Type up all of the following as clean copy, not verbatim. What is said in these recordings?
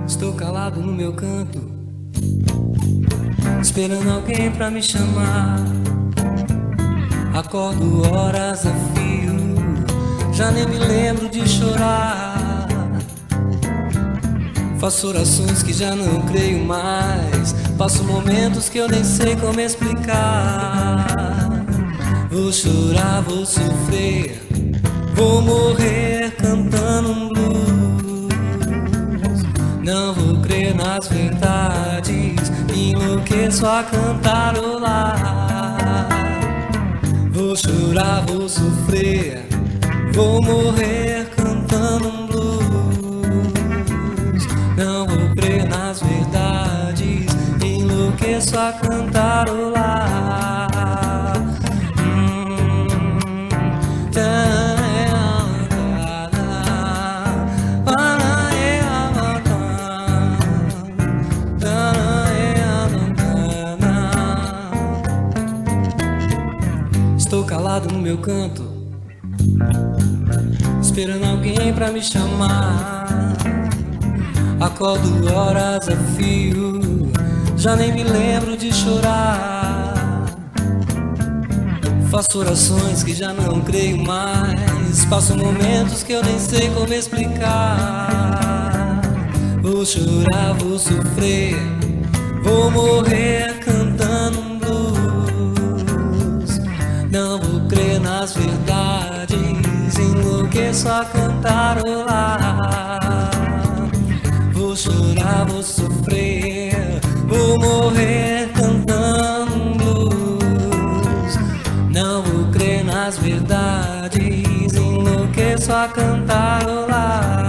Estou calado no meu canto, esperando alguém pra me chamar. Acordo horas a fio, já nem me lembro de chorar. Faço orações que já não creio mais, passo momentos que eu nem sei como explicar. Vou chorar, vou sofrer, vou morrer cantando um blues. Não vou crer nas verdades, enlouqueço a cantarolar. Vou chorar, vou sofrer, vou morrer cantando um blues. Não vou crer nas verdades, enlouqueço a cantarolar. Estou calado no meu canto, esperando alguém pra me chamar. Acordo horas a fio, já nem me lembro de chorar. Faço orações que já não creio mais, passo momentos que eu nem sei como explicar. Vou chorar, vou sofrer, vou morrer cantando um blues. Não vou crer nas verdades, enlouqueço a cantarolar. Vou chorar, vou sofrer, vou morrer cantando um blues. Não vou crer nas verdades, enlouqueço a cantarolar.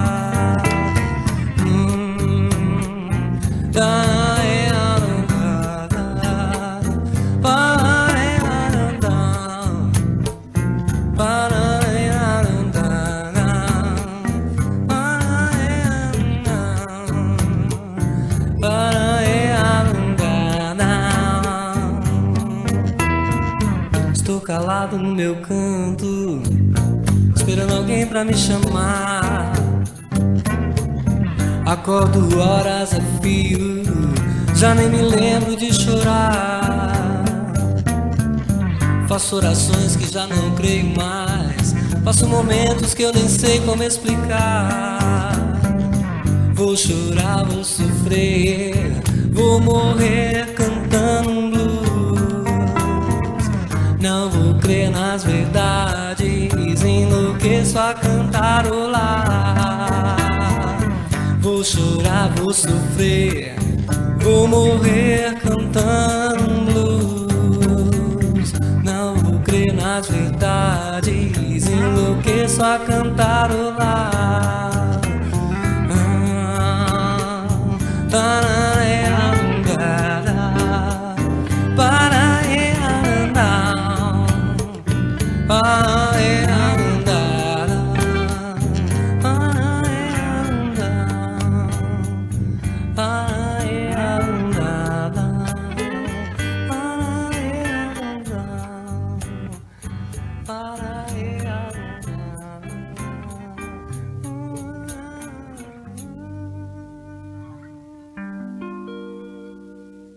Estou calado no meu canto, esperando alguém pra me chamar. Acordo horas a fio, já nem me lembro de chorar. Faço orações que já não creio mais, passo momentos que eu nem sei como explicar. Vou chorar, vou sofrer, vou morrer cantando um blues. Não vou crer nas verdades, enlouqueço a cantarolar. Vou chorar, vou sofrer, vou morrer cantando um blues. Não vou crer nas verdades, enlouqueço a cantarolar.